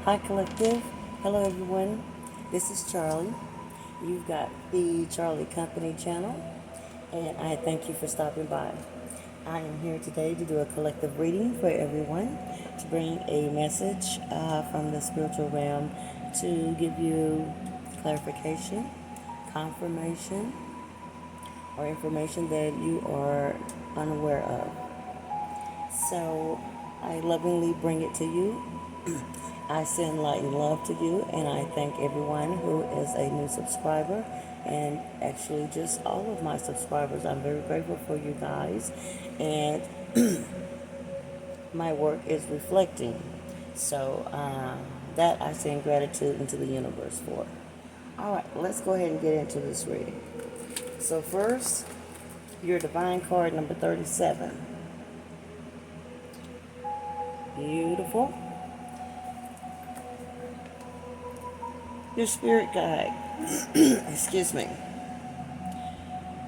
Hi, Collective. Hello, everyone. This is Charlie. You've got the Charlie Company channel, and I thank you for stopping by. I am here today to do a collective reading for everyone to bring a message from the spiritual realm to give you clarification, confirmation, or information that you are unaware of. So I lovingly bring it to you. I send light and love to you, and I thank everyone who is a new subscriber, and actually just all of my subscribers. I'm very grateful for you guys, and my work is reflecting. So that I send gratitude into the universe for. All right, let's go ahead and get into this reading. So first, your divine card number 37. Beautiful. Your spirit guide. Excuse me.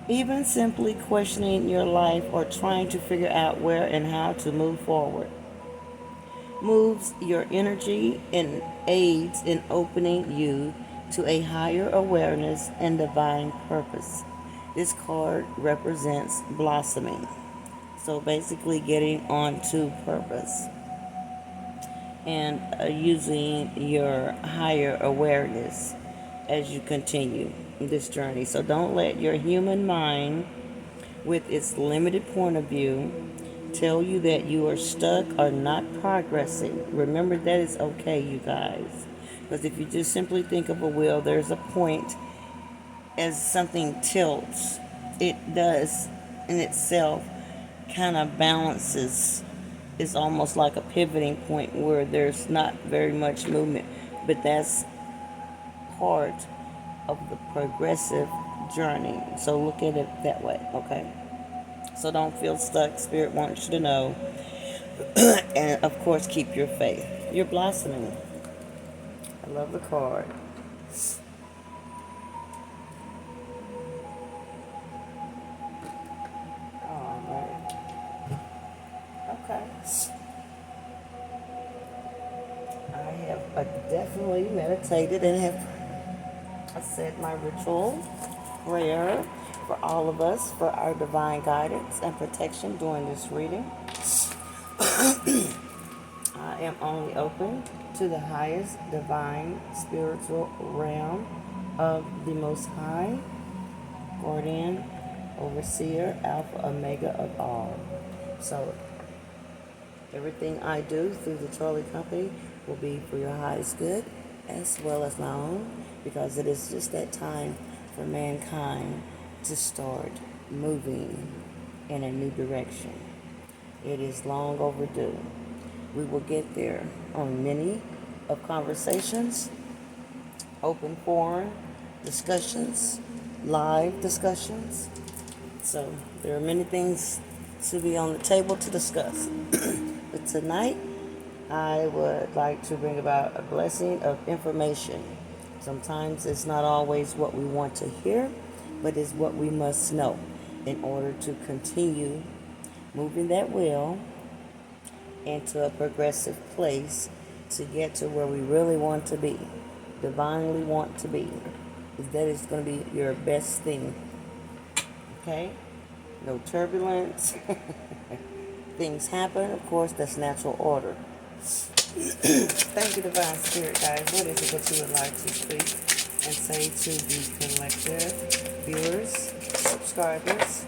Even simply questioning your life or trying to figure out where and how to move forward moves your energy and aids in opening you to a higher awareness and divine purpose. This card represents blossoming. So basically getting on to purpose and using your higher awareness as you continue this journey. So don't let your human mind, with its limited point of view, tell you that you are stuck or not progressing. Remember, that is okay, you guys. Because if you just simply think of a wheel, there's a point. As something tilts, it does in itself kind of balances. It's almost like a pivoting point where there's not very much movement, but that's part of the progressive journey. So look at it that way, okay? So don't feel stuck. Spirit wants you to know. And of course, keep your faith. You're blossoming. I love the card. All right. Okay. I have definitely meditated and have said my ritual prayer for all of us for our divine guidance and protection during this reading. I am only open to the highest divine spiritual realm of the Most High, Guardian, Overseer, Alpha, Omega of all. So everything I do through the Charlie Company will be for your highest good as well as my own, because it is just that time for mankind to start moving in a new direction. It is long overdue. We will get there on many of conversations, open forum discussions, live discussions. So there are many things to be on the table to discuss. But tonight, I would like to bring about a blessing of information. Sometimes it's not always what we want to hear, but it's what we must know in order to continue moving that wheel into a progressive place to get to where we really want to be, divinely want to be. That is going to be your best thing. Okay? No turbulence. Things happen. Of course, that's natural order. Thank you, Divine Spirit, guys. What is it that you would like to speak and say to the collective viewers, subscribers,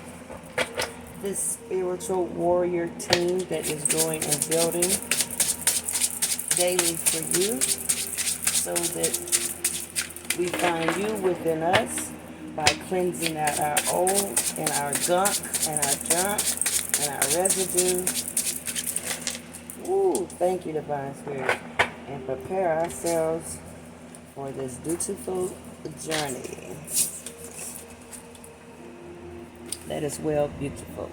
this spiritual warrior team that is growing and building daily for you, so that we find you within us by cleansing out our old and our gunk and our junk and our residue. Woo, thank you, Divine Spirit. And prepare ourselves for this dutiful journey. That is well beautiful.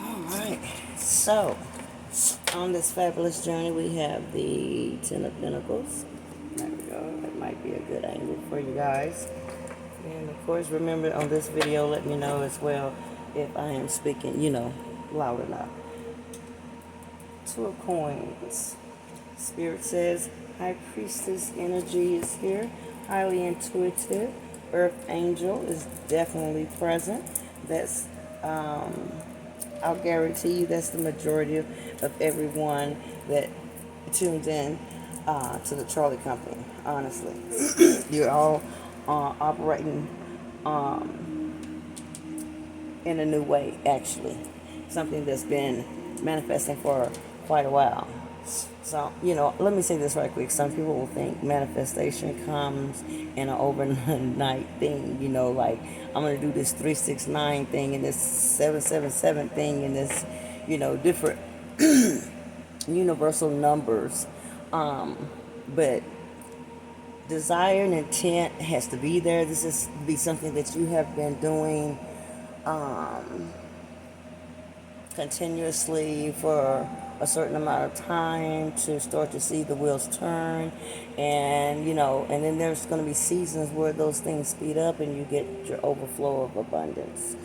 Alright, so on this fabulous journey we have the Ten of Pentacles. There we go. That might be a good angle for you guys. And of course, remember on this video, let me know as well if I am speaking, loud enough. Two of Coins. Spirit says High Priestess energy is here. Highly intuitive. Earth Angel is definitely present. That's, I'll guarantee you that's the majority of everyone that tunes in to the Charlie Company, honestly. You're all operating in a new way, actually. Something that's been manifesting for quite a while. So, let me say this right quick. Some people will think manifestation comes in an overnight thing, like I'm going to do this 369 thing and this 777 thing and this, different universal numbers. But desire and intent has to be there. This is be something that you have been doing continuously for a certain amount of time to start to see the wheels turn. And and then there's going to be seasons where those things speed up and you get your overflow of abundance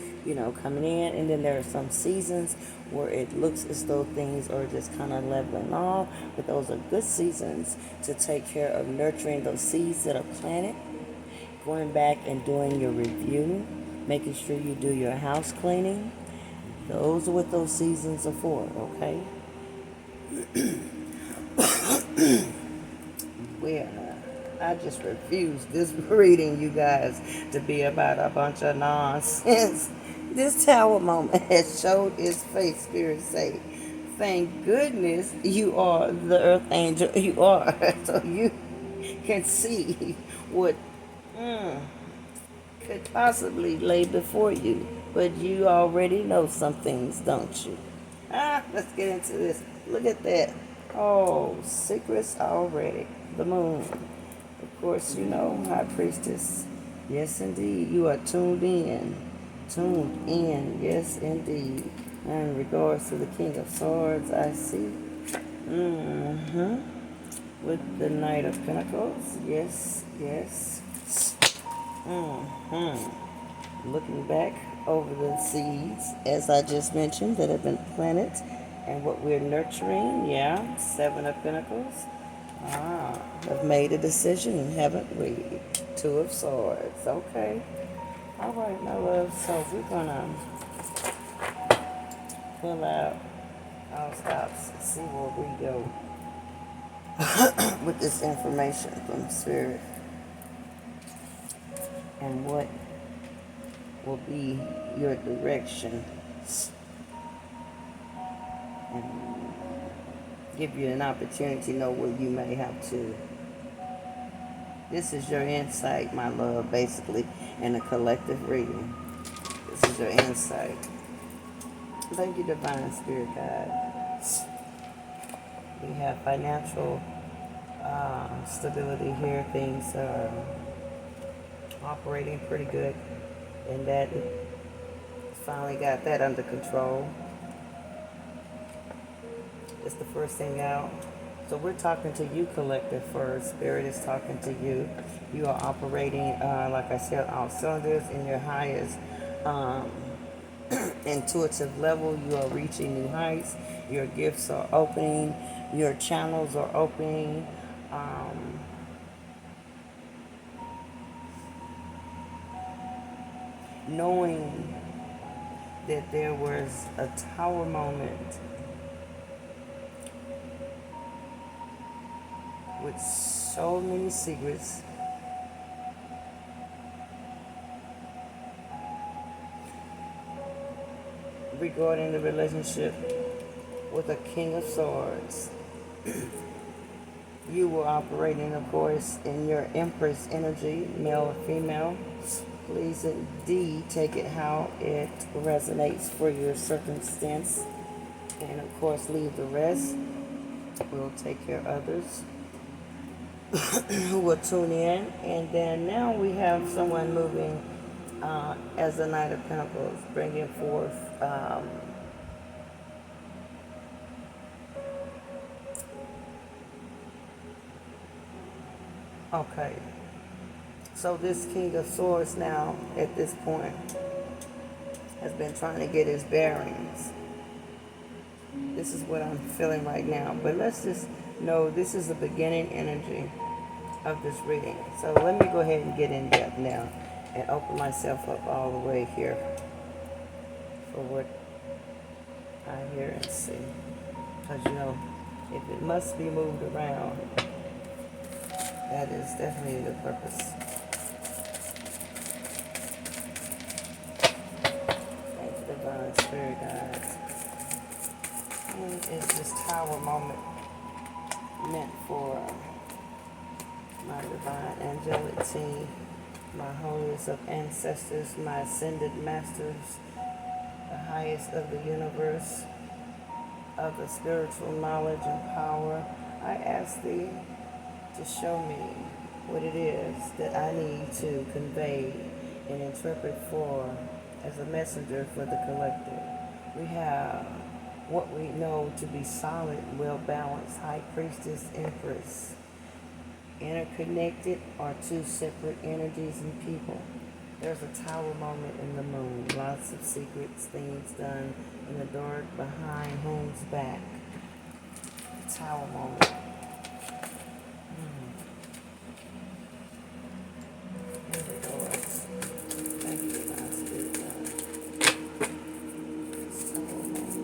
coming in. And then there are some seasons where it looks as though things are just kind of leveling off, but those are good seasons to take care of nurturing those seeds that are planted, going back and doing your review, making sure you do your house cleaning. Those are what those seasons are for, okay? Well, I just refuse this reading, you guys, to be about a bunch of nonsense. This tower moment has showed its face, Spirit say. Thank goodness you are the earth angel you are, so you can see what could possibly lay before you. But you already know some things, don't you? Let's get into this. Look at that. Oh, secrets already. The moon. Of course, High Priestess. Yes, indeed. You are tuned in. Tuned in. Yes, indeed. In regards to the King of Swords, I see. Mm-hmm. With the Knight of Pentacles. Yes, yes. Looking back over the seeds, as I just mentioned, that have been planted and what we're nurturing. Yeah, Seven of Pentacles. Have made a decision, haven't we? Two of Swords. Okay. All right, my love. So we're going to pull out our stops and see where we go with this information from Spirit and what will be your direction and give you an opportunity to know where you may have to. This is your insight, my love, basically, in a collective reading. This is your insight. Thank you, Divine Spirit Guide. We have financial stability here. Things are operating pretty good, and that finally got that under control. It's the first thing out. So we're talking to you, collective, first. Spirit is talking to you. You are operating, like I said, all cylinders in your highest intuitive level. You are reaching new heights. Your gifts are opening. Your channels are opening. Knowing that there was a tower moment with so many secrets regarding the relationship with a King of Swords. You were operating, of course, in your Empress energy, male or female. Please indeed take it how it resonates for your circumstance. And of course, leave the rest. We'll take care of others who will tune in. And then now we have someone moving as the Knight of Pentacles, bringing forth okay. So this King of Swords now, at this point, has been trying to get his bearings. This is what I'm feeling right now. But let's just know this is the beginning energy of this reading. So let me go ahead and get in depth now and open myself up all the way here for what I hear and see. Because if it must be moved around, that is definitely the purpose. Thank you, Divine Spirit Guides. What is this tower moment meant for my divine angelic team, my holiest of ancestors, my ascended masters, the highest of the universe, of the spiritual knowledge and power? I ask thee to show me what it is that I need to convey and interpret for as a messenger for the collective. We have what we know to be solid, well-balanced high priestess empress. Interconnected are two separate energies and people. There's a tower moment in the moon. Lots of secrets, things done in the dark behind whom's back. Tower moment. Here we go. Thank you, God, Spirit God. Tower moment.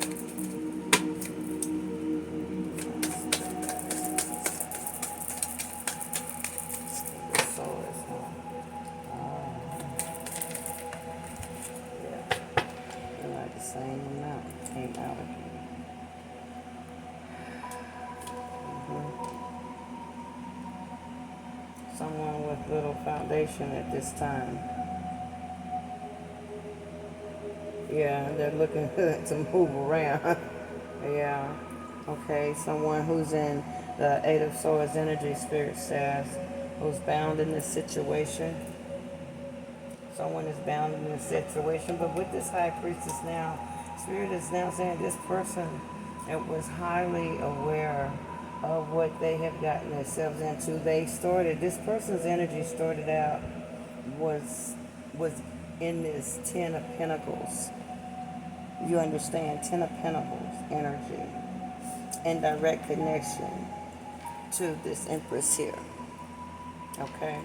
The soul is home. Yeah. They're like the same amount came out again. Someone with little foundation at this time. Yeah, they're looking to move around. Yeah. Okay, someone who's in the Eight of Swords energy, Spirit says, who's bound in this situation. Someone is bound in this situation, but with this High Priestess now, Spirit is now saying this person that was highly aware of what they have gotten themselves into. This person's energy started out, was in this Ten of Pentacles. You understand, Ten of Pentacles energy in direct connection to this Empress here. Okay?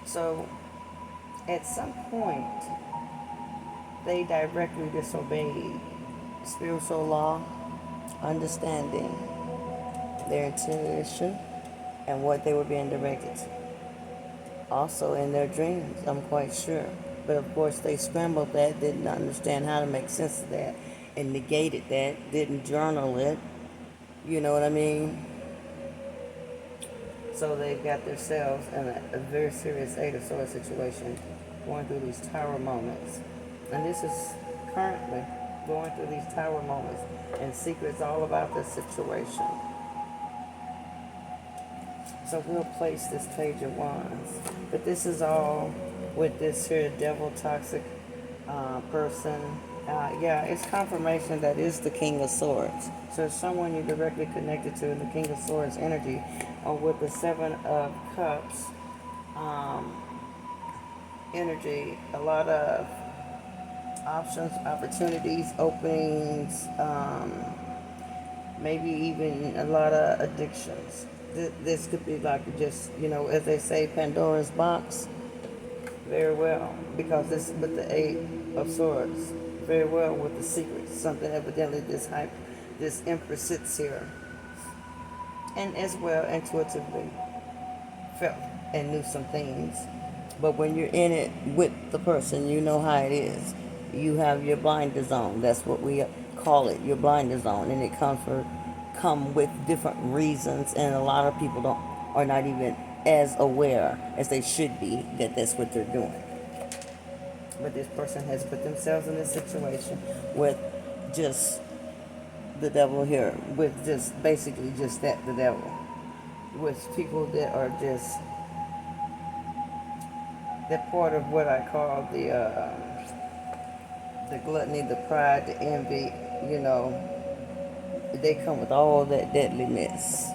So, at some point, they directly disobeyed spiritual law, understanding their intuition and what they were being directed to. Also in their dreams, I'm quite sure. But of course, they scrambled that, didn't understand how to make sense of that, and negated that, didn't journal it. You know what I mean? So they got themselves in a very serious Eight of Swords situation, going through these tower moments. And this is currently going through these tower moments and secrets all about this situation. So we'll place this Page of Wands. But this is all with this here devil toxic person. Yeah, it's confirmation that is the King of Swords. So it's someone you're directly connected to in the King of Swords energy, or with the Seven of Cups energy. A lot of options, opportunities, openings, maybe even a lot of addictions. This could be like just, as they say, Pandora's box. Very well, because this with the Eight of Swords. Very well with the secrets. Something evidently this Empress sits here, and as well intuitively felt and knew some things. But when you're in it with the person, you know how it is. You have your blinders on. That's what we call it, your blinders on, and it come with different reasons, and a lot of people are not even as aware as they should be that that's what they're doing. But this person has put themselves in this situation with just the devil here, with just basically just that, the devil, with people that are just that part of what I call the gluttony, the pride, the envy. They come with all that deadliness,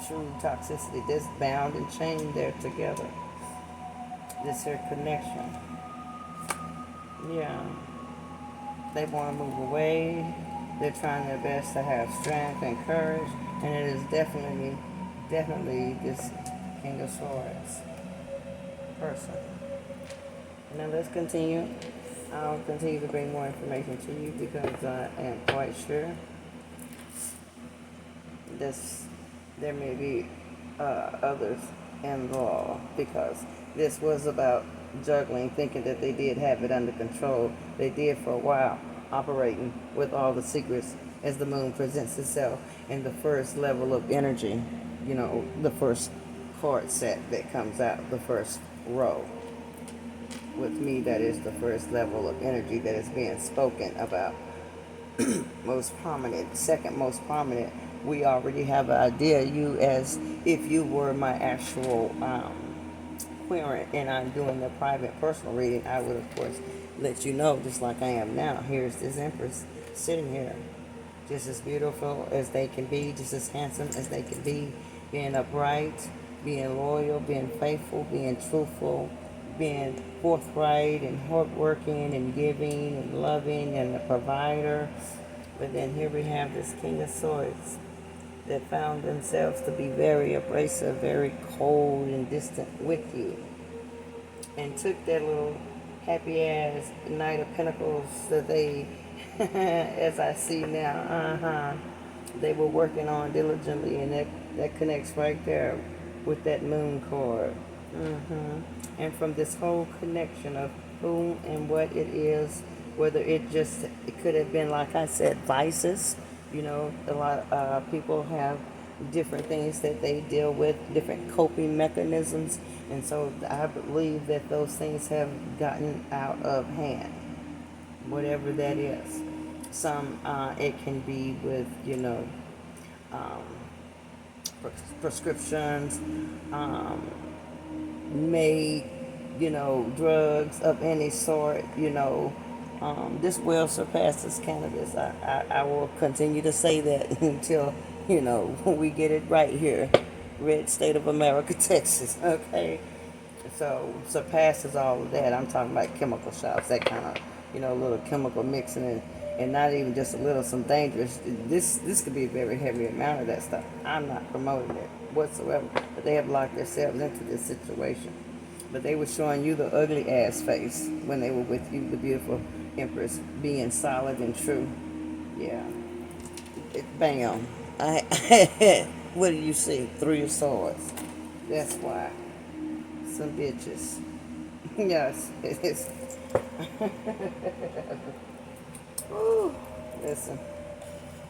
true toxicity that's bound and chained there together. This here connection. Yeah. They want to move away. They're trying their best to have strength and courage, and it is definitely this King of Swords person. Now let's continue. I'll continue to bring more information to you because I am quite sure this there may be others involved because this was about juggling, thinking that they did have it under control. They did for a while, operating with all the secrets as the moon presents itself in the first level of energy. You know, the first card set that comes out, the first row. With me, that is the first level of energy that is being spoken about. Most prominent, second most prominent, we already have an idea. You, as if you were my actual querent and I'm doing the private personal reading, I would of course let you know, just like I am now. Here's this Empress sitting here, just as beautiful as they can be, just as handsome as they can be, being upright, being loyal, being faithful, being truthful, being forthright and hardworking and giving and loving and a provider. But then here we have this King of Swords that found themselves to be very abrasive, very cold and distant with you, and took that little happy ass Knight of Pentacles that they, as I see now, they were working on diligently, and that connects right there with that moon card. And from this whole connection of whom and what it is, whether it could have been, like I said, vices. You know, a lot of people have different things that they deal with, different coping mechanisms, and so I believe that those things have gotten out of hand, whatever that is. Some it can be with, you know, um, prescriptions, um, made, you know, drugs of any sort, you know. This well surpasses cannabis. I will continue to say that until, you know, we get it right here. Red state of America, Texas, okay? So surpasses all of that. I'm talking about chemical shops, that kind of, you know, little chemical mixing, and not even just a little, some dangerous. This could be a very heavy amount of that stuff. I'm not promoting it whatsoever, but they have locked themselves into this situation. But they were showing you the ugly ass face when they were with you, the beautiful Empress, being solid and true. Yeah. Bam. What do you see? 3 of Swords. That's why. Some bitches. Yes, it is. Ooh, listen,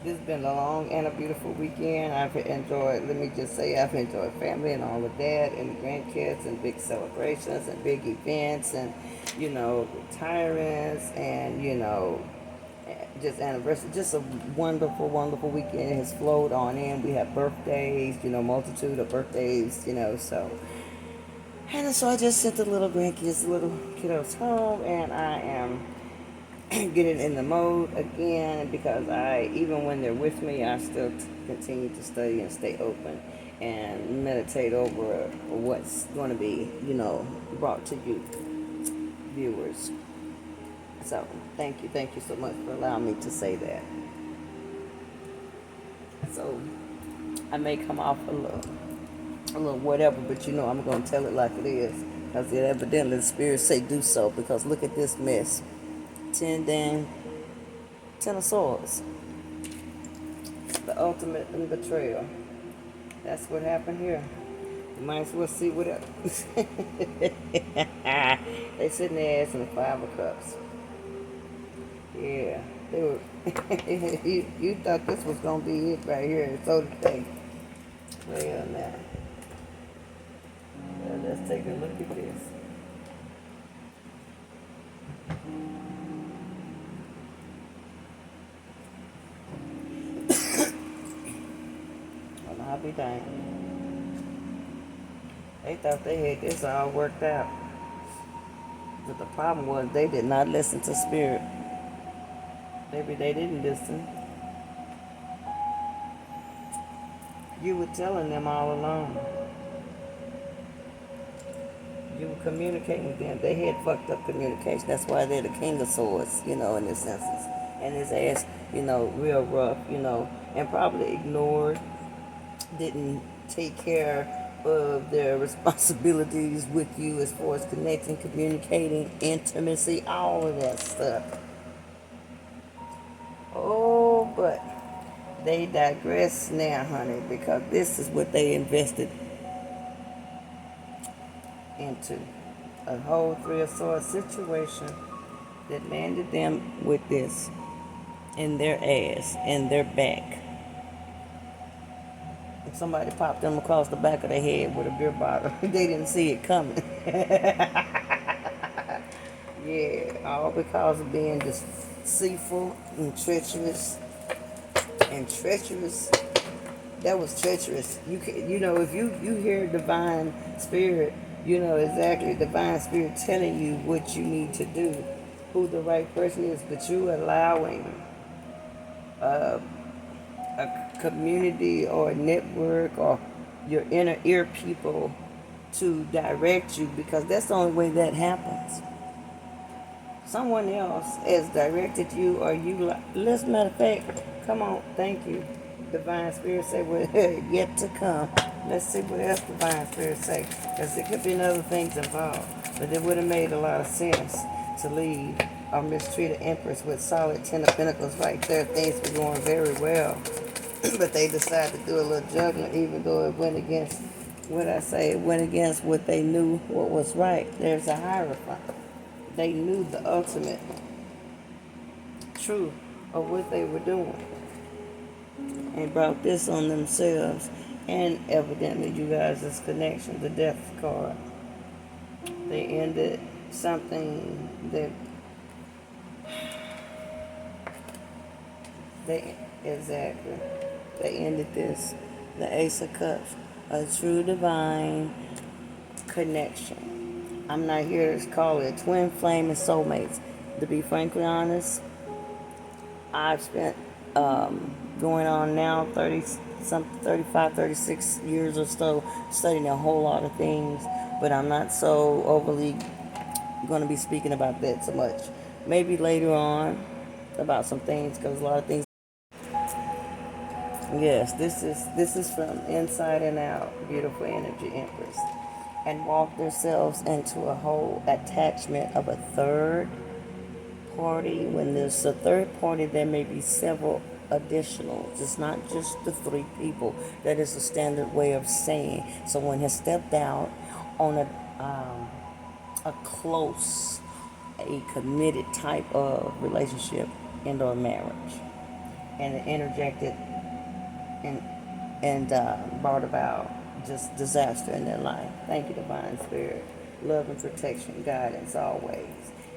this has been a long and a beautiful weekend. I've enjoyed, let me just say, I've enjoyed family and all of that, and grandkids, and big celebrations, and big events, and, you know, retirements, and, you know, just anniversary. Just a wonderful, wonderful weekend. It has flowed on in. We have birthdays, you know, multitude of birthdays, you know, so. And so I just sent the little grandkids, the little kiddos home, and I am getting in the mode again because even when they're with me, I still continue to study and stay open and meditate over what's going to be, you know, brought to you, viewers. So thank you so much for allowing me to say that. So I may come off a little whatever, but you know I'm going to tell it like it is. Because evidently the spirits say do so, because look at this mess. 10 of Swords. The ultimate in betrayal. That's what happened here. You might as well see what else. They sitting their ass in the 5 of Cups. Yeah. They were you thought this was going to be it right here, and so did they. Well, now. Well, let's take a look at this. Well, I'll be dang. They thought they had this all worked out. But the problem was they did not listen to spirit. Maybe they didn't listen. You were telling them all along. You were communicating with them. They had fucked up communication. That's why they're the King of Swords, you know, in this instance. and his ass, real rough, and probably ignored, didn't take care of their responsibilities with you as far as connecting, communicating, intimacy, all of that stuff. Oh, but they digress now, honey, because this is what they invested into. A whole Three of Swords situation that landed them with this in their ass, in their back. And somebody popped them across the back of their head with a beer bottle. They didn't see it coming. Yeah, all because of being deceitful and treacherous. And treacherous, that was treacherous. If you hear divine spirit, you know exactly divine spirit telling you what you need to do, who the right person is, but you allowing a community or a network or your inner ear people to direct you, because that's the only way that happens. Someone else has directed you, or you, let's matter of fact, come on, thank you. Divine Spirit say what yet to come. Let's see what else Divine Spirit say, because there could be other things involved, but it would have made a lot of sense to leave or mistreat an empress with solid 10 of pentacles right there. Things were going very well, but they decided to do a little juggling, even though it went against it went against what they knew what was right. There's a hierophant. They knew the ultimate truth of what they were doing and brought this on themselves. And evidently, you guys' connection, the death card. They ended something that exactly, they ended this. The Ace of Cups, a true divine connection. I'm not here to call it twin flame and soulmates. To be frankly honest, I've spent going on now 35, 36 years or so studying a whole lot of things, but I'm not so overly going to be speaking about that so much. Maybe later on about some things, because a lot of things. Yes, this is from inside and out. Beautiful energy, Empress, and walk themselves into a whole attachment of a third party. When there's a third party, there may be several additionals. It's not just the three people. That is a standard way of saying someone has stepped out on a close, a committed type of relationship and or marriage, and it interjected and brought about just disaster in their life. Thank you, Divine Spirit. Love and protection, guidance always.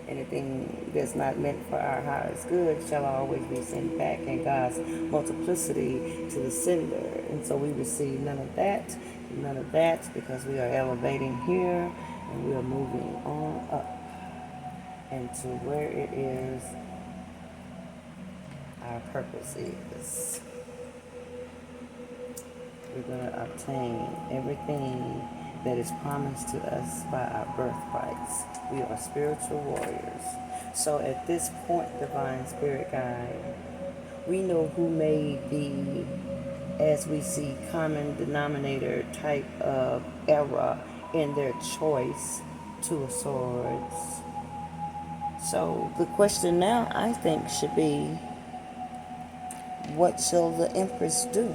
Anything that's not meant for our highest good shall always be sent back in God's multiplicity to the sender. And so we receive none of that, because we are elevating here and we are moving on up into where it is our purpose is. We're going to obtain everything that is promised to us by our birthrights. We are spiritual warriors. So at this point, Divine Spirit Guide, we know who made the, as we see, common denominator type of error in their choice, Two of Swords. So the question now, I think, should be, what shall the Empress do?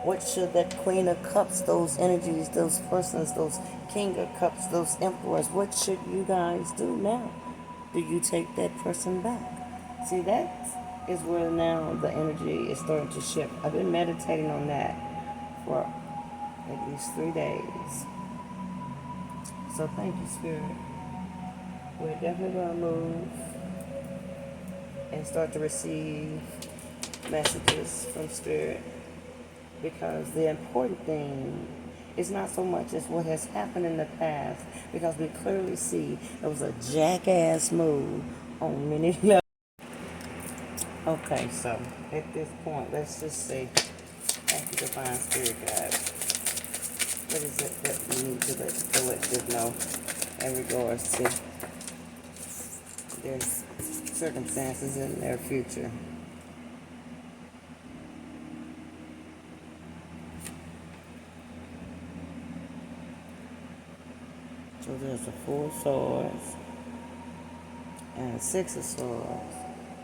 What should that Queen of Cups, those energies, those persons, those King of Cups, those Emperors, what should you guys do now? Do you take that person back? See, that is where now the energy is starting to shift. I've been meditating on that for at least 3 days. So thank you, Spirit. We're definitely going to move and start to receive messages from Spirit, because the important thing is not so much as what has happened in the past, because we clearly see it was a jackass move on many levels. Okay, so at this point, let's just say, thank you, Divine Spirit Guide. What is it that we need to let the collective know in regards to this circumstances in their future. So there's the Four of Swords and the Six of Swords.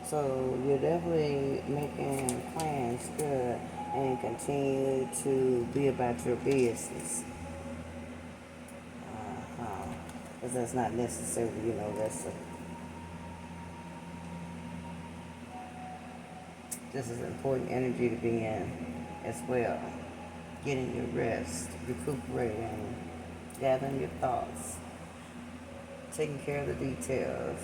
So you're definitely making plans good and continue to be about your business. Because that's not necessarily, this is important energy to be in as well. Getting your rest, recuperating, gathering your thoughts, taking care of the details.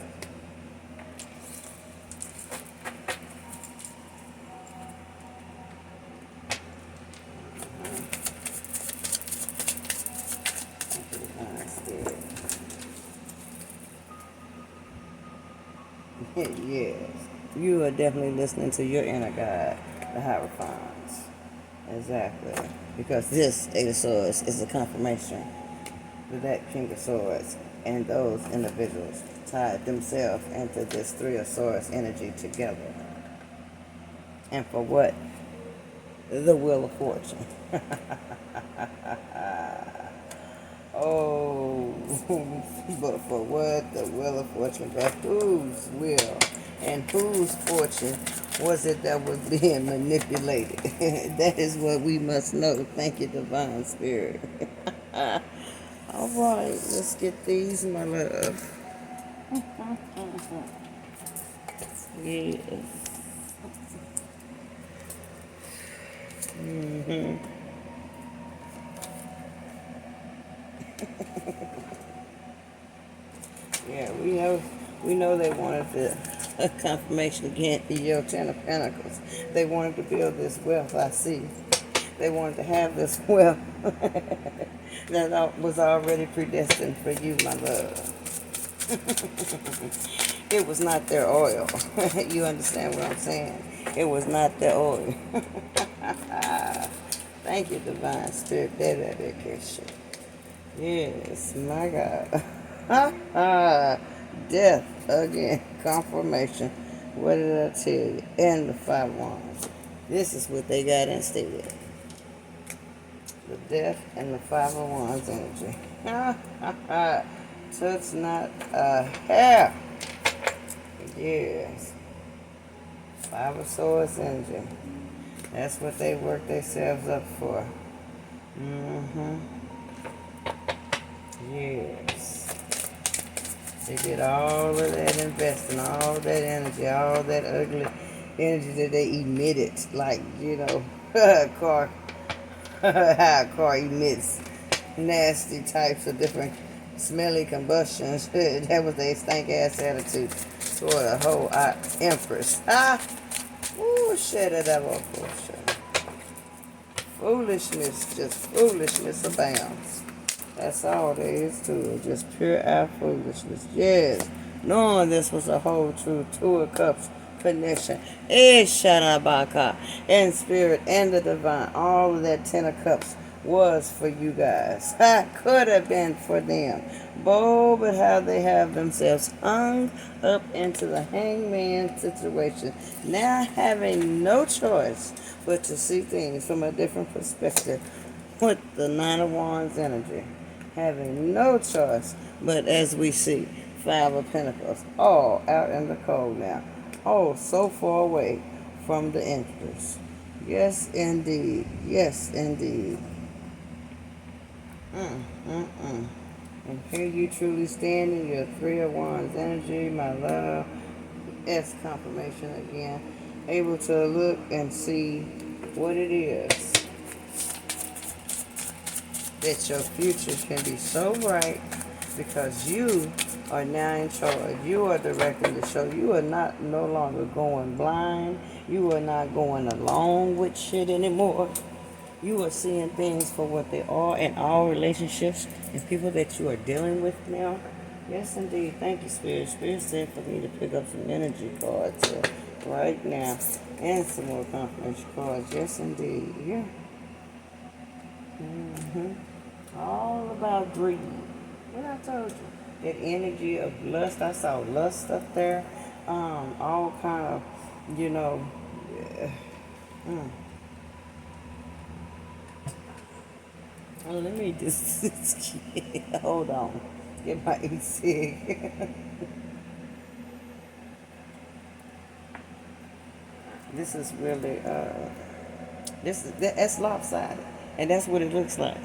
Yes, you are definitely listening to your inner guide, the Hierophants. Exactly. Because this Eight of Swords is a confirmation that that King of Swords and those individuals tied themselves into this Three of Swords energy together. And for what? The Wheel of Fortune. Oh, but for what? The Wheel of Fortune. But whose will and whose fortune was it that was being manipulated? That is what we must know. Thank you, Divine Spirit. All right, let's get these, my love. Yes. Yeah, we know they wanted a confirmation again, your Ten of Pentacles. They wanted to build this wealth, I see. They wanted to have this wealth that was already predestined for you, my love. It was not their oil. You understand what I'm saying? It was not their oil. Thank you, Divine Spirit. Yes, my God. Death again. Confirmation. What did I tell you? And the Five Wands. This is what they got instead. The Death and the Five of Wands energy. Touch not a hair. Yes. Five of Swords energy. That's what they work themselves up for. Mm-hmm. Yes. They did all of that investing, all that energy, all that ugly energy that they emitted. Like, a car, how a car emits nasty types of different smelly combustions. That was their stank ass attitude toward a whole empress. Ooh, shit, that was bullshit. Foolishness, just foolishness abounds. That's all there is to it. Just pure out foolishness. Yes. Knowing this was a whole true Two of Cups connection. Shanabaka. In spirit and the divine. All of that Ten of Cups was for you guys. Could have been for them. But how they have themselves hung up into the hangman situation. Now having no choice but to see things from a different perspective with the Nine of Wands energy. Having no choice but, as we see, Five of Pentacles, all out in the cold now. Oh, so far away from the Empress. Yes, indeed. Yes, indeed. And here you truly stand in your Three of Wands energy, my love. It's confirmation again. Able to look and see what it is that your future can be so bright because you are now in charge. You are directing the show. You are not no longer going blind. You are not going along with shit anymore. You are seeing things for what they are in all relationships and people that you are dealing with now. Yes, indeed. Thank you, Spirit. Spirit said for me to pick up some energy cards right now and some more confirmation cards. Yes, indeed. Yeah. All about greed. What I told you. That energy of lust. I saw lust up there. all kind of, you know, mm. Oh, let me just hold on. Get my sick. This is really that's lopsided, and that's what it looks like.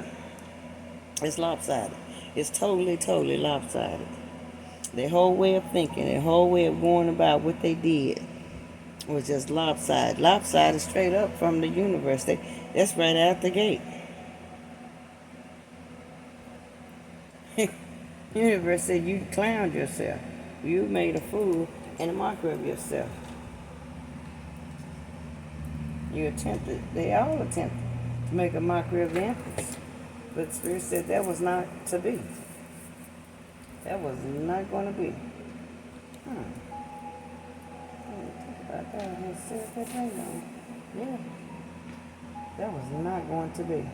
It's lopsided. It's totally lopsided. Their whole way of thinking, their whole way of going about what they did was just lopsided. Lopsided straight up from the universe. That's right out the gate. Universe said you clowned yourself. You made a fool and a mockery of yourself. You attempted, they all attempted to make a mockery of the empress. But Spirit said that was not to be. That was not going to be. I didn't think about that. I didn't say that thing on. Yeah, that was not going to be.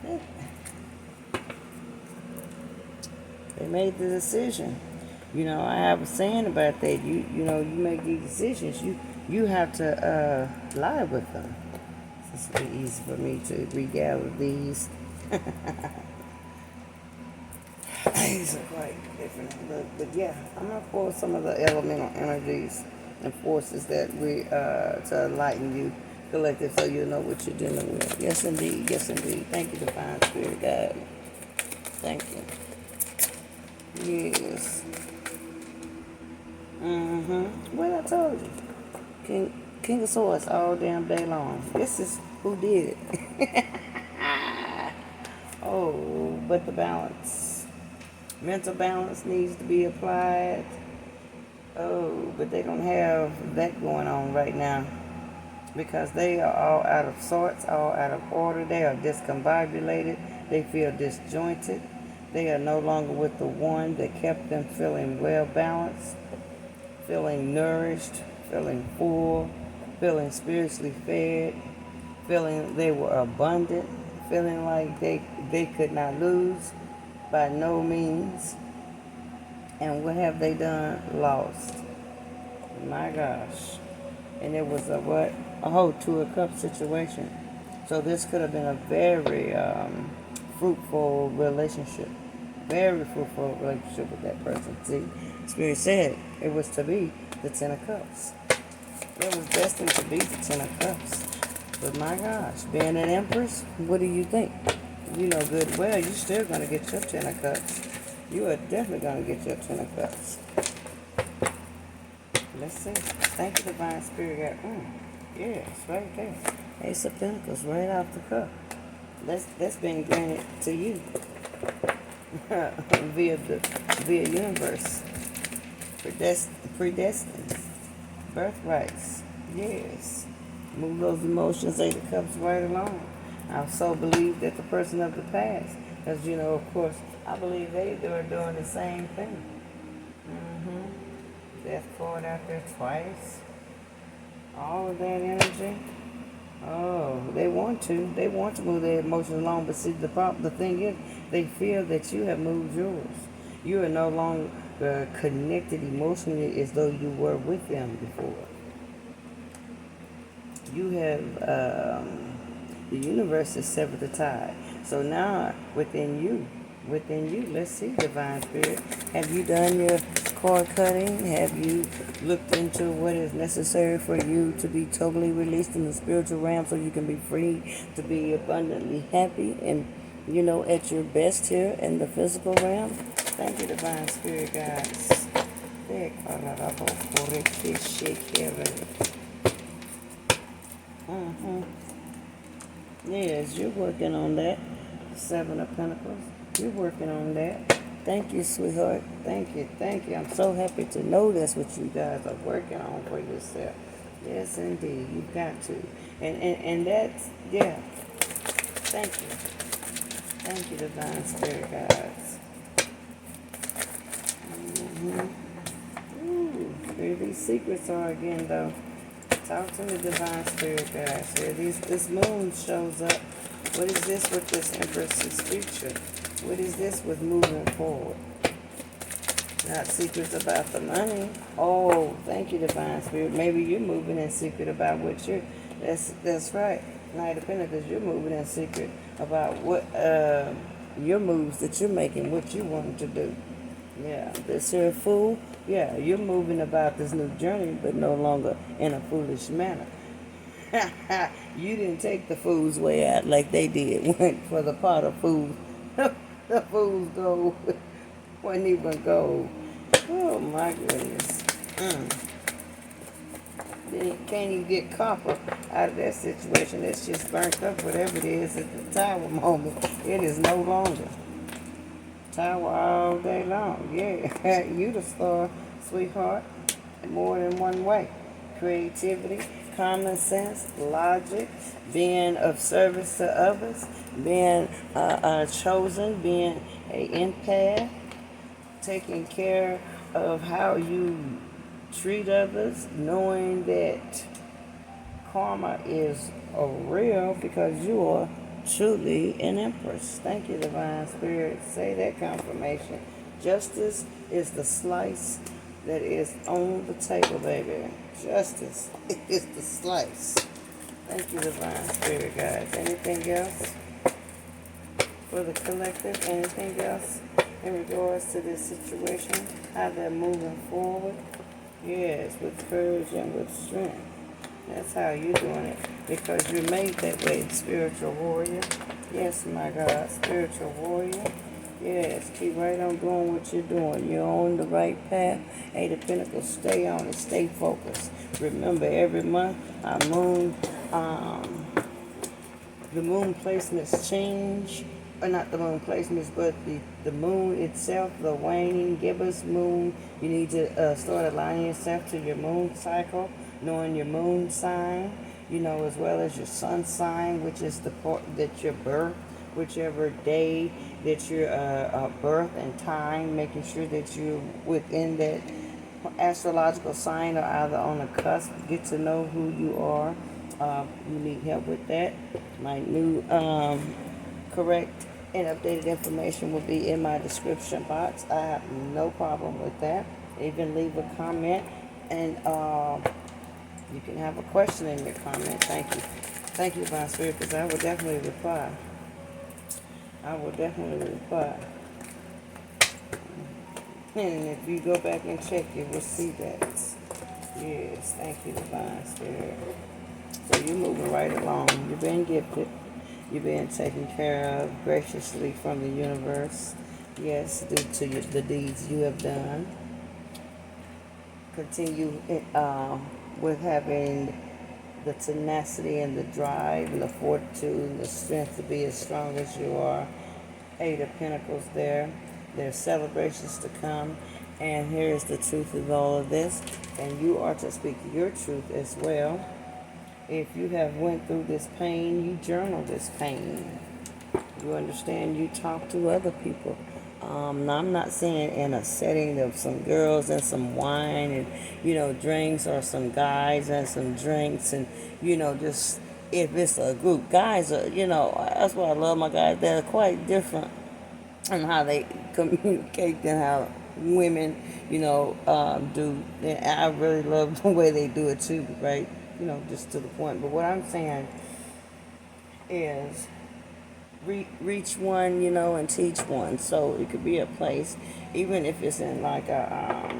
Yeah. They made the decision. You know, I have a saying about that. You know, you make these decisions. You have to lie with them. It's really easy for me to regather these. These are quite different look, but yeah, I'm gonna pull some of the elemental energies and forces that we to enlighten you, collective, so you know what you're dealing with. Yes, indeed. Yes, indeed. Thank you, Divine Spirit Guide. Thank you. Yes. Well, I told you. King of Swords all damn day long. This is who did it. Oh, but the balance. Mental balance needs to be applied. Oh, but they don't have that going on right now because they are all out of sorts, all out of order. They are discombobulated. They feel disjointed. They are no longer with the one that kept them feeling well balanced, feeling nourished, feeling full, feeling spiritually fed, feeling they were abundant, feeling like they could not lose by no means. And what have they done? Lost. My gosh. And it was a what? A whole two of cups situation. So this could have been a very fruitful relationship. Very fruitful relationship with that person. See, Spirit said it was to be the Ten of Cups. It was destined to be the Ten of Cups. But my gosh, being an Empress, what do you think? You know good well you're still going to get your Ten of Cups. You are definitely going to get your Ten of Cups. Let's see. Thank you, Divine Spirit. Yes, right there. Ace of Pentacles right off the cup. That's being granted to you via universe. Predestined. Birthrights. Yes. Move those emotions, Eight of Cups right along. I so believe that the person of the past, because you know, of course, I believe they are doing the same thing. Death card out there twice. All of that energy. Oh, they want to. They want to move their emotions along, but see, the thing is, they feel that you have moved yours. You are no longer connected emotionally as though you were with them before. You have, the universe has severed the tie. So now, within you, let's see, Divine Spirit, have you done your cord cutting? Have you looked into what is necessary for you to be totally released in the spiritual realm so you can be free to be abundantly happy and, you know, at your best here in the physical realm? Thank you, Divine Spirit guides. Yes, you're working on that. Seven of Pentacles. You're working on that. Thank you, sweetheart. Thank you. Thank you. I'm so happy to know that's what you guys are working on for yourself. Yes, indeed. You've got to. And that's, yeah. Thank you. Thank you, Divine Spirit guides. Ooh, here these secrets are again, though. Talk to me, Divine Spirit guides. Here, this moon shows up. What is this with this Empress's future? What is this with moving forward? Not secrets about the money. Oh, thank you, Divine Spirit. Maybe you're moving in secret about what you're. That's right. Knight of Pentacles, you're moving in secret about what your moves that you're making, what you want to do. Yeah, this here fool. Yeah, you're moving about this new journey, but no longer in a foolish manner. You didn't take the fool's way out like they did. Went for the pot of food. The fool's gold wasn't even gold. Oh my goodness. Then can't even get copper out of that situation. It's just burnt up, whatever it is at the tower moment. It is no longer. Tower all day long. Yeah, you the star, sweetheart. More than one way. Creativity, common sense, logic, being of service to others, being chosen, being an empath, taking care of how you treat others, knowing that karma is a real because you are truly an empress. Thank you, Divine Spirit. Say that confirmation. Justice is the slice that is on the table, baby. Justice is the slice. Thank you, Divine Spirit, guys. Anything else for the collective? Anything else in regards to this situation? How they're moving forward? Yes, with courage and with strength. That's how you're doing it. Because you're made that way, spiritual warrior. Yes, my God, spiritual warrior. Yes, keep right on doing what you're doing. You're on the right path. Eight of Pentacles, stay on it. Stay focused. Remember, every month, our moon, the moon placements change. Or not the moon placements, but the moon itself, the waning gibbous moon. You need to start aligning yourself to your moon cycle, knowing your moon sign, as well as your sun sign, which is the part that your birth, whichever day that your birth and time, making sure that you're within that astrological sign or either on the cusp. Get to know who you are. You need help with that. My new correct and updated information will be in my description box. I have no problem with that. Even leave a comment, and you can have a question in your comment. Thank you. Thank you, Divine Spirit, because I will definitely reply. I will definitely reply. And if you go back and check, you will see that. Yes, thank you, Divine Spirit. So you're moving right along. You're being gifted. You're being taken care of graciously from the universe. Yes, due to the deeds you have done. Continue with having the tenacity and the drive and the fortitude and the strength to be as strong as you are. Eight of Pentacles there. There's celebrations to come. And here's the truth of all of this. And you are to speak your truth as well. If you have went through this pain, you journal this pain. You understand? You talk to other people. Now, I'm not saying in a setting of some girls and some wine and, drinks, or some guys and some drinks and, just if it's a group. Guys are, that's why I love my guys. They're quite different in how they communicate than how women, do. And I really love the way they do it too, right? Just to the point. But what I'm saying is reach one, and teach one. So it could be a place, even if it's in like a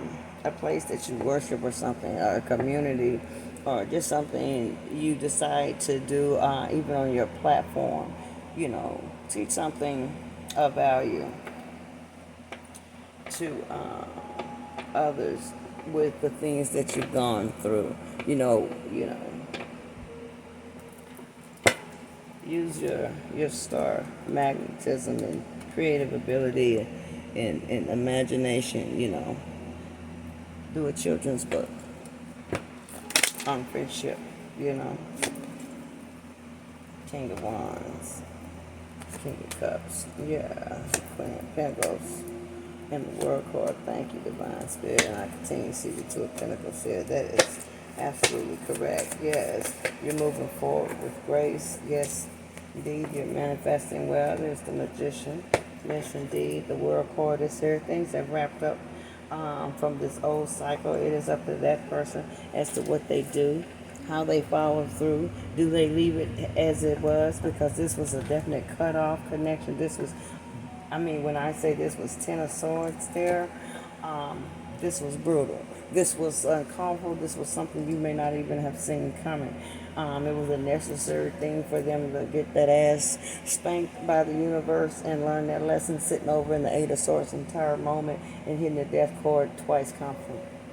place that you worship or something, or a community, or just something you decide to do, even on your platform. Teach something of value to others with the things that you've gone through. Use your star magnetism and creative ability and imagination, do a children's book on friendship, King of Wands, King of Cups, yeah, Queen of Pentacles, and the World card. Thank you, Divine Spirit, and I continue to see the Two of Pentacles here. That is absolutely correct. Yes, you're moving forward with grace. Yes, indeed, you're manifesting well. There's the Magician. Yes, indeed, the World card is here. Things have wrapped up from this old cycle. It is up to that person as to what they do, how they follow through. Do they leave it as it was? Because this was a definite cut-off connection. This was, I mean, when I say this was Ten of Swords there, um, this was brutal. This was uncomfortable. This was something you may not even have seen coming. It was a necessary thing for them to get that ass spanked by the universe and learn that lesson, sitting over in the Eight of Swords entire moment and hitting the death chord twice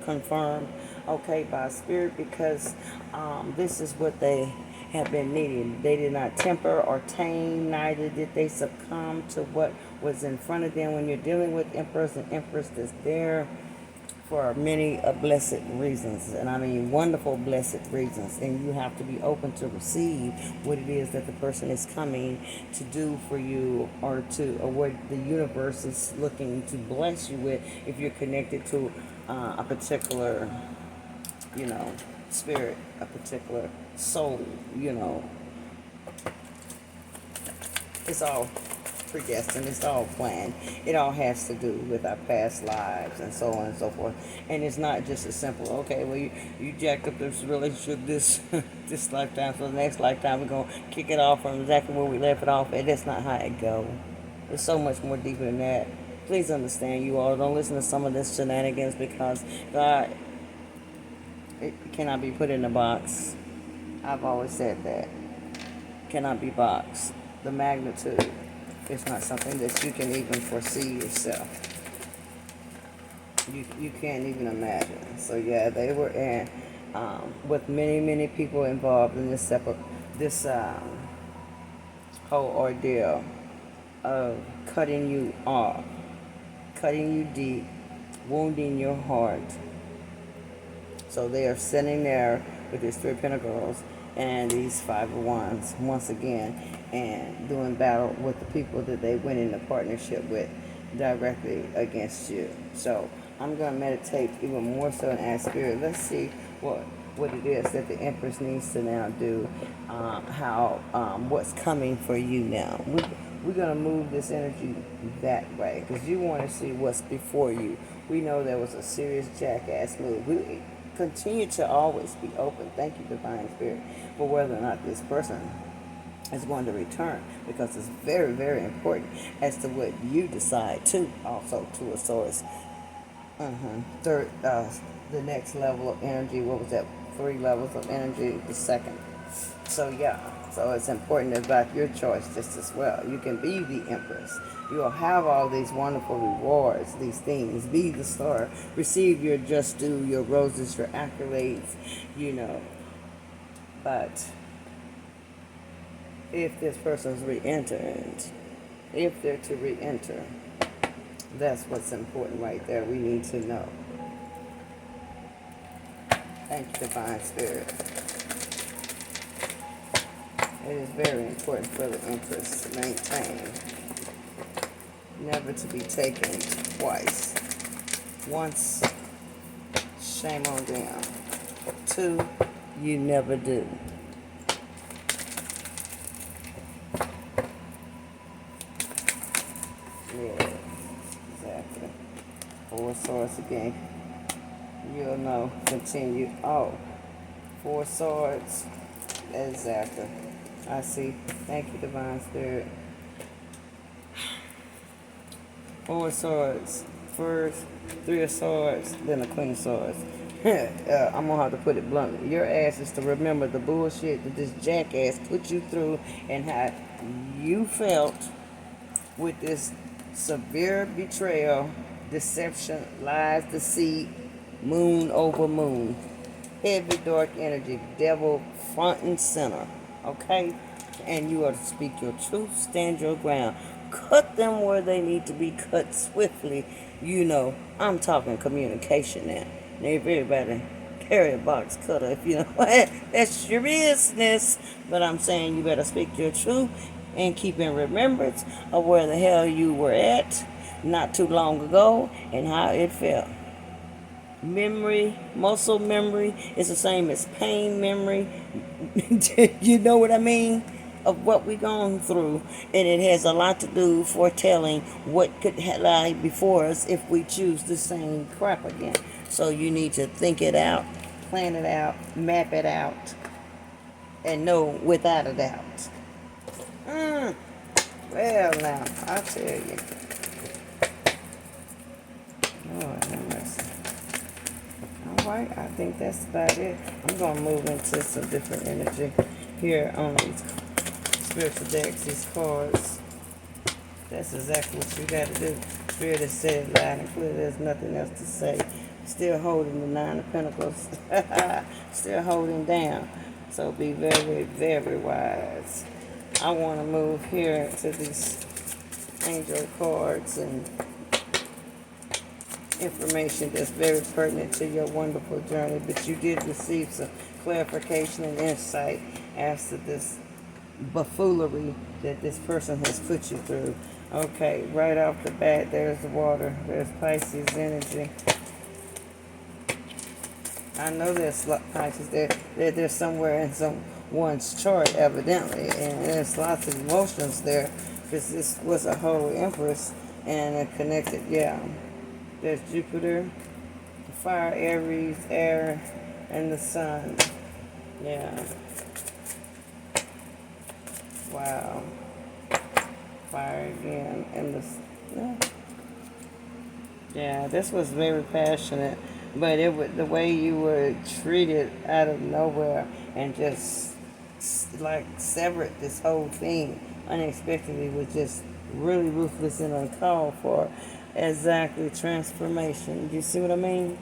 confirmed, okay, by spirit, because this is what they have been needing. They did not temper or tame, neither did they succumb to what was in front of them. When you're dealing with Empress and Empress, that's there for many blessed reasons, and I mean wonderful blessed reasons, and you have to be open to receive what it is that the person is coming to do for you, or what the universe is looking to bless you with, if you're connected to a particular, you know, spirit, a particular soul, you know. It's all predestined. It's all planned. It all has to do with our past lives and so on and so forth. And it's not just as simple. Okay, well you jacked up this relationship this this lifetime, so the next lifetime we're gonna kick it off from exactly where we left it off. And that's not how it goes. It's so much more deeper than that. Please understand, you all. Don't listen to some of this shenanigans, because God, it cannot be put in a box. I've always said that. Cannot be boxed. The magnitude is not something that you can even foresee yourself. You can't even imagine. So yeah, they were in with many people involved in this whole ordeal of cutting you off, cutting you deep, wounding your heart. So they are sitting there with these Three of Pentacles and these Five of Wands once again, and doing battle with the people that they went into partnership with directly against you. So I'm going to meditate even more so and ask Spirit, let's see what it is that the Empress needs to now do, what's coming for you now. We're going to move this energy that way, because you want to see what's before you. We know there was a serious jackass move. We continue to always be open, thank you, Divine Spirit, for whether or not this person is going to return, because it's very important as to what you decide to. Also, Two of Swords. Third, the next level of energy. What was that? 3 levels of energy. The second. So yeah. So it's important about your choice just as well. You can be the Empress. You'll have all these wonderful rewards, these things. Be the star. Receive your just due, your roses, your accolades, you know. But if this person's re-entered, if they're to re-enter, that's what's important right there. We need to know. Thank you, Divine Spirit. It is very important for the Empress to maintain, never to be taken twice. Once, shame on them. 2, you never do. Yeah, exactly. 4 of Swords again. You'll know. Continue. Oh, 4 of Swords. Exactly. I see. Thank you, Divine Spirit. 4 of Swords first, 3 of Swords, then the Queen of Swords. I'm gonna have to put it bluntly. Your ass is to remember the bullshit that this jackass put you through, and how you felt with this severe betrayal, deception, lies, deceit, moon over moon. Heavy dark energy, devil front and center. Okay? And you are to speak your truth, stand your ground. Cut them where they need to be cut swiftly. You know, I'm talking communication now. Now, if everybody carry a box cutter, if you know what, that's your business. But I'm saying you better speak your truth and keep in remembrance of where the hell you were at not too long ago and how it felt. Memory, muscle memory is the same as pain memory. You know what I mean? of what we've gone through, and it has a lot to do foretelling what could lie before us if we choose the same crap again. So you need to think it out, plan it out, map it out, and know without a doubt. Well, now, I tell you. Lord have mercy. Alright, I think that's about it. I'm going to move into some different energy here on these spiritual decks, these cards. That's exactly what you got to do. Spirit has said loud and clear. There's nothing else to say. Still holding the Nine of Pentacles. Still holding down. So be very, very wise. I want to move here to these angel cards and information that's very pertinent to your wonderful journey, but you did receive some clarification and insight as to this buffoonery that this person has put you through. Okay, right off the bat, there's the water. There's Pisces energy. I know there's Pisces there. They're somewhere in someone's chart, evidently, and there's lots of emotions there because this was a whole Empress and a connected, yeah. There's Jupiter, fire, Aries, air, and the sun. Yeah. Wow. Fire again, and the yeah. Yeah, this was very passionate, but it was the way you were treated out of nowhere and just like severed this whole thing unexpectedly was just really ruthless and uncalled for. Exactly, transformation. You see what I mean?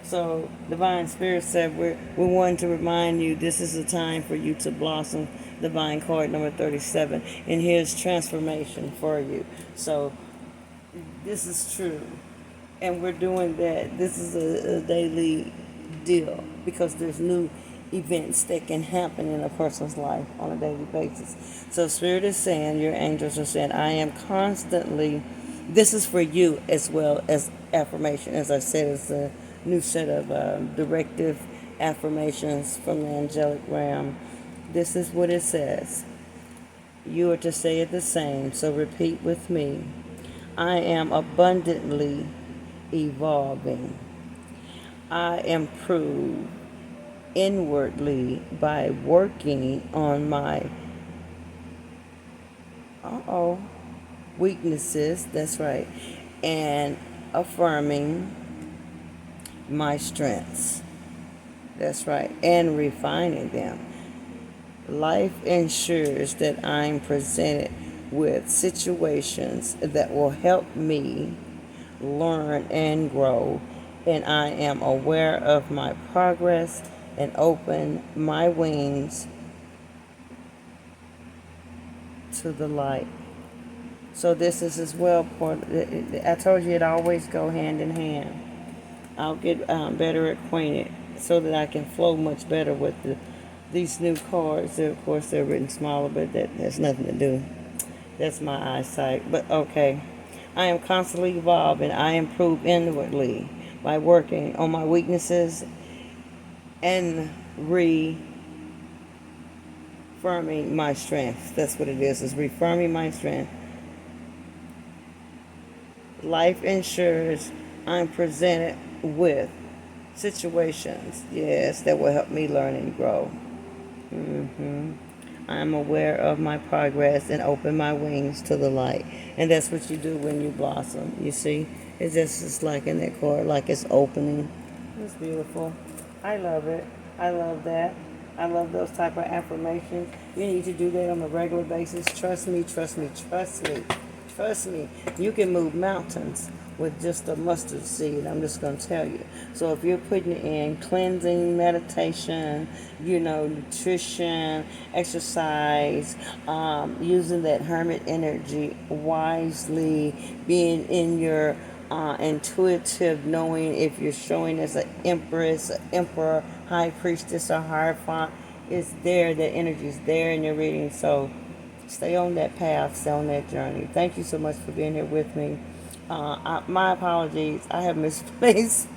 So, Divine Spirit said, we want to remind you this is the time for you to blossom. Divine card number 37. And here's transformation for you. So, this is true. And we're doing that. This is a daily deal because there's new events that can happen in a person's life on a daily basis. So Spirit is saying, your angels are saying, I am constantly, this is for you as well as affirmation. As I said, it's a new set of directive affirmations from the angelic realm. This is what it says. You are to say it the same, so repeat with me. I am abundantly evolving. I improve inwardly by working on my weaknesses, that's right, and affirming my strengths, that's right, and refining them. Life ensures that I'm presented with situations that will help me learn and grow, and I am aware of my progress and open my wings to the light. So this is as well, I told you it always go hand in hand. I'll get better acquainted so that I can flow much better with these new cards. Of course, they're written smaller, but that has nothing to do. That's my eyesight. But okay. I am constantly evolving. I improve inwardly by working on my weaknesses and reaffirming my strength. That's what it is reaffirming my strength. Life ensures I'm presented with situations, yes, that will help me learn and grow. I'm aware of my progress and open my wings to the light. And that's what you do when you blossom. You see, it's just like in that chord, like it's opening. It's beautiful. I love it. I love that. I love those type of affirmations. You need to do that on a regular basis. Trust me, trust me, trust me. Trust me. You can move mountains with just a mustard seed. I'm just going to tell you. So if you're putting in cleansing, meditation, nutrition, exercise, using that hermit energy wisely, being in your intuitive knowing if you're showing as an empress, an emperor, high priestess, or hierophant, it's there. That energy is there in your reading. So stay on that path, stay on that journey. Thank you so much for being here with me. My apologies. I have misplaced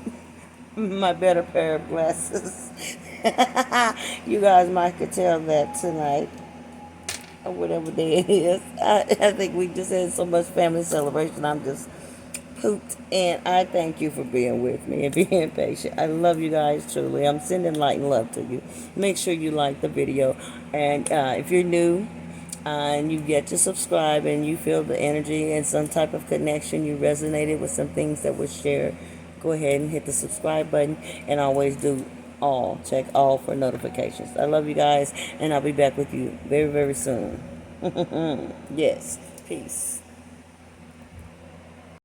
my better pair of glasses. You guys might could tell that tonight. or whatever day it is. I think we just had so much family celebration. I'm just pooped. And I thank you for being with me and being patient. I love you guys truly. I'm sending light and love to you. Make sure you like the video. And if you're new, and you've yet to subscribe and you feel the energy and some type of connection, you resonated with some things that were shared, go ahead and hit the subscribe button, and always do all. Check all for notifications. I love you guys, and I'll be back with you very, very soon. Yes. Peace.